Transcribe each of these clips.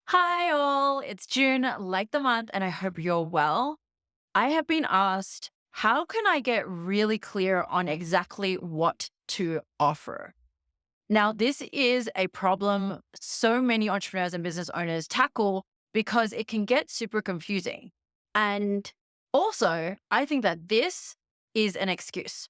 Hi, all. It's June, like the month, and I hope you're well. I have been asked, how can I get really clear on exactly what to offer? Now, this is a problem so many entrepreneurs and business owners tackle because it can get super confusing. And also, I think that this is an excuse.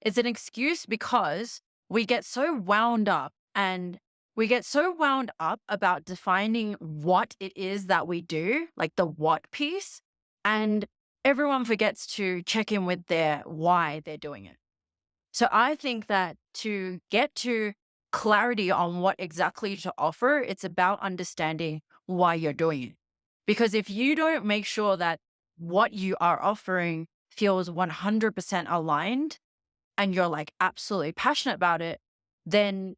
It's an excuse because we get so wound up and we get so wound up about defining what it is that we do, like the what piece, and everyone forgets to check in with their why they're doing it. So I think that to get to clarity on what exactly to offer, it's about understanding why you're doing it. Because if you don't make sure that what you are offering feels 100% aligned, and you're like absolutely passionate about it, then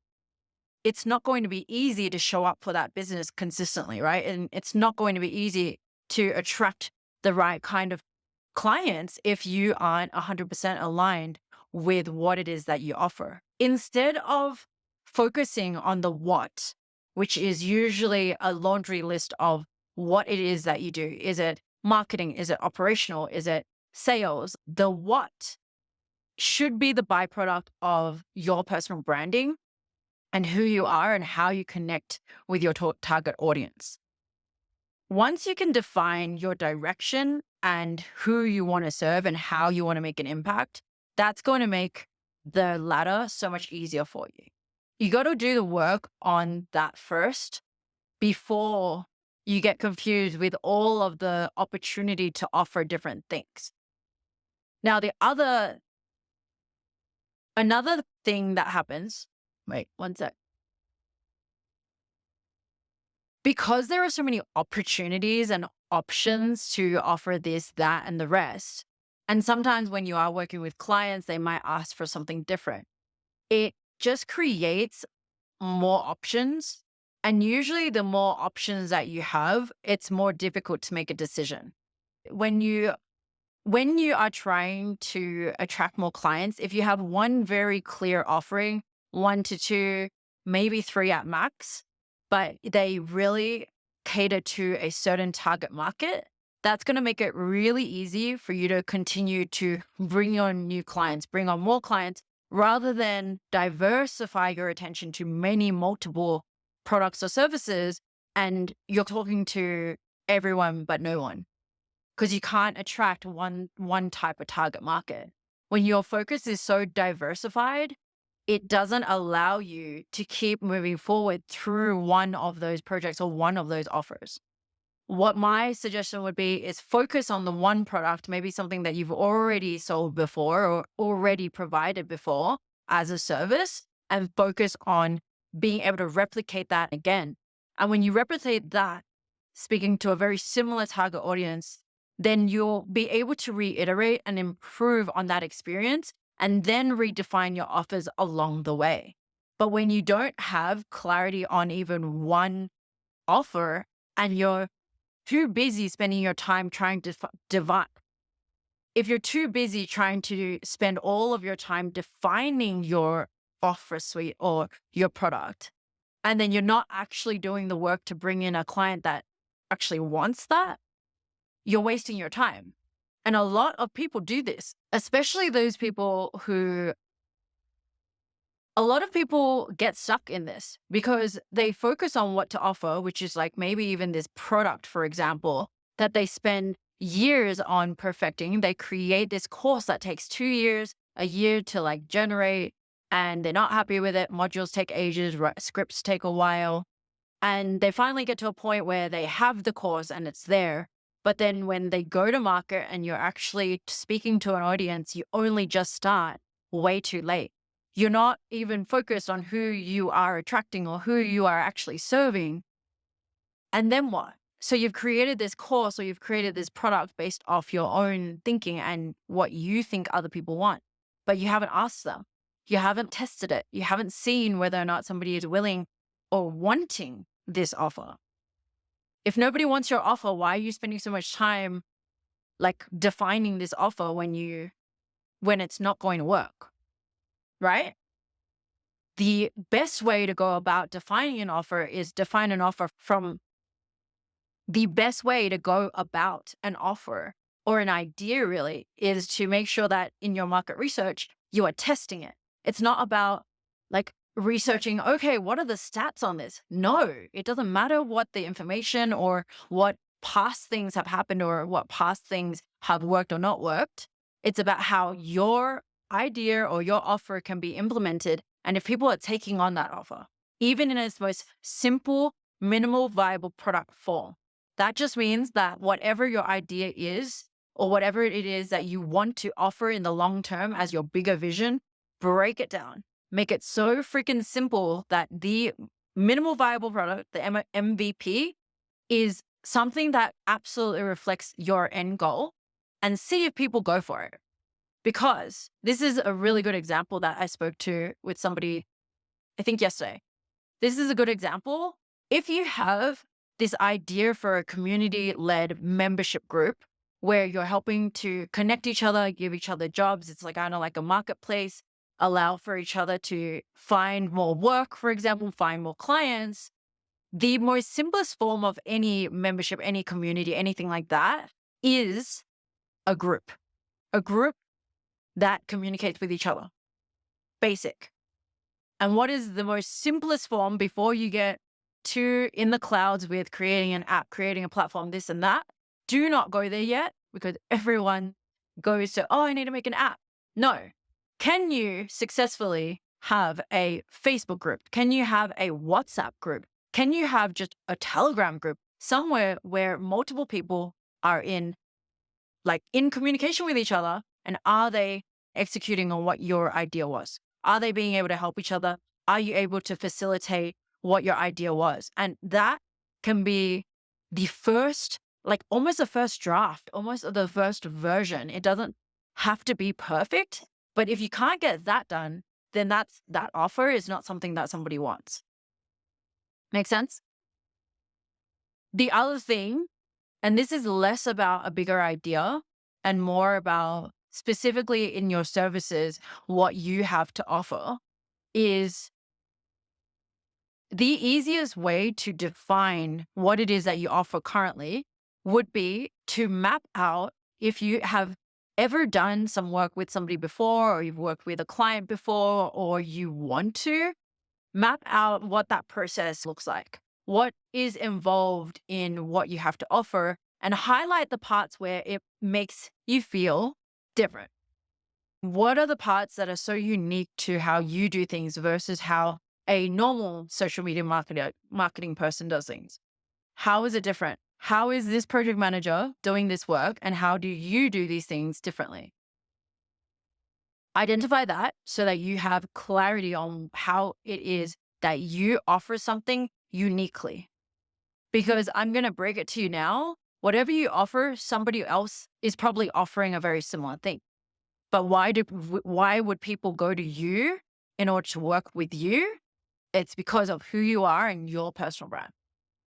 it's not going to be easy to show up for that business consistently, right? And it's not going to be easy to attract the right kind of clients if you aren't 100% aligned with what it is that you offer. Instead of focusing on the what, which is usually a laundry list of what it is that you do. Is it marketing? Is it operational? Is it sales? The what should be the byproduct of your personal branding and who you are and how you connect with your target audience. Once you can define your direction and who you want to serve and how you want to make an impact, that's going to make the ladder so much easier for you. You got to do the work on that first before you get confused with all of the opportunity to offer different things. Now, another thing that happens, wait, one sec. Because there are so many opportunities and options to offer this, that, and the rest. And sometimes when you are working with clients, they might ask for something different. It just creates more options. And usually, the more options that you have, it's more difficult to make a decision. When you when you are trying to attract more clients, if you have one very clear offering, one to two, maybe three at max, but they really cater to a certain target market, that's going to make it really easy for you to continue to bring on new clients, bring on more clients, rather than diversify your attention to many multiple products or services. And you're talking to everyone but no one because you can't attract one type of target market. When your focus is so diversified, it doesn't allow you to keep moving forward through one of those projects or one of those offers. What my suggestion would be is focus on the one product, maybe something that you've already sold before or already provided before as a service, and focus on being able to replicate that again. And when you replicate that, speaking to a very similar target audience, then you'll be able to reiterate and improve on that experience and then redefine your offers along the way. But when you don't have clarity on even one offer and you're too busy spending your time trying to divide, if you're too busy trying to spend all of your time defining your offer suite or your product, and then you're not actually doing the work to bring in a client that actually wants that, you're wasting your time. And a lot of people do this, especially those people who, a lot of people get stuck in this because they focus on what to offer, which is like maybe even this product, for example, that they spend years on perfecting. They create this course that takes 2 years, a year to like generate, and they're not happy with it. Modules take ages, scripts take a while. And they finally get to a point where they have the course and it's there. But then when they go to market and you're actually speaking to an audience, you only just start way too late. You're not even focused on who you are attracting or who you are actually serving. And then what? So you've created this course or you've created this product based off your own thinking and what you think other people want, but you haven't asked them. You haven't tested it. You haven't seen whether or not somebody is willing or wanting this offer. If nobody wants your offer, why are you spending so much time like defining this offer when it's not going to work? Right? The best way to go about defining an offer is define an offer from the best way to go about an offer or an idea really is to make sure that in your market research, you are testing it. It's not about like researching, okay, what are the stats on this? No, it doesn't matter what the information or what past things have happened or what past things have worked or not worked. It's about how your idea or your offer can be implemented. And if people are taking on that offer, even in its most simple, minimal viable product form, that just means that whatever your idea is, or whatever it is that you want to offer in the long term as your bigger vision, break it down. Make it so freaking simple that the minimal viable product, the MVP, is something that absolutely reflects your end goal, and see if people go for it. Because this is a really good example that I spoke to with somebody, I think yesterday. This is a good example. If you have this idea for a community-led membership group where you're helping to connect each other, give each other jobs, it's like kind of like a marketplace, allow for each other to find more work, for example, find more clients. The most simplest form of any membership, any community, anything like that is a group that communicates with each other. Basic. And what is the most simplest form before you get too in the clouds with creating an app, creating a platform, this and that? Do not go there yet, because everyone goes to, oh, I need to make an app. No. Can you successfully have a Facebook group? Can you have a WhatsApp group? Can you have just a Telegram group somewhere where multiple people are in communication with each other? And are they executing on what your idea was? Are they being able to help each other? Are you able to facilitate what your idea was? And that can be the first, almost the first draft, almost the first version. It doesn't have to be perfect, but if you can't get that done, then that offer is not something that somebody wants. Make sense? The other thing, and this is less about a bigger idea and more about specifically in your services, what you have to offer, is the easiest way to define what it is that you offer currently would be to map out, if you have ever done some work with somebody before, or you've worked with a client before, or you want to, map out what that process looks like. What is involved in what you have to offer, and highlight the parts where it makes you feel different. What are the parts that are so unique to how you do things versus how a normal social media marketing person does things? How is it different? How is this project manager doing this work, and how do you do these things differently? Identify that so that you have clarity on how it is that you offer something uniquely. Because I'm going to break it to you now, whatever you offer, somebody else is probably offering a very similar thing. But why would people go to you in order to work with you? It's because of who you are and your personal brand.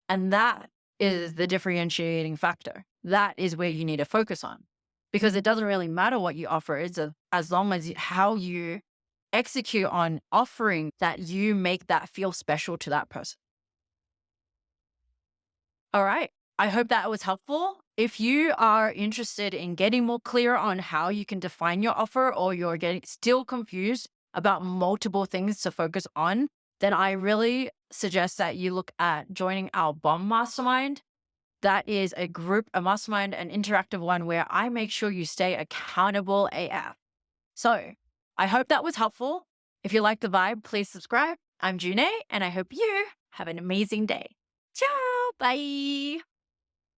And that is the differentiating factor. That is where you need to focus on, because it doesn't really matter what you offer. It's as long as how you execute on offering that, you make that feel special to that person. All right. I hope that was helpful. If you are interested in getting more clear on how you can define your offer, or you're getting still confused about multiple things to focus on, then I really suggest that you look at joining our BOM mastermind. That is a group, a mastermind, an interactive one where I make sure you stay accountable AF. So I hope that was helpful. If you like the vibe, please subscribe. I'm JuneAye, and I hope you have an amazing day. Ciao. Bye.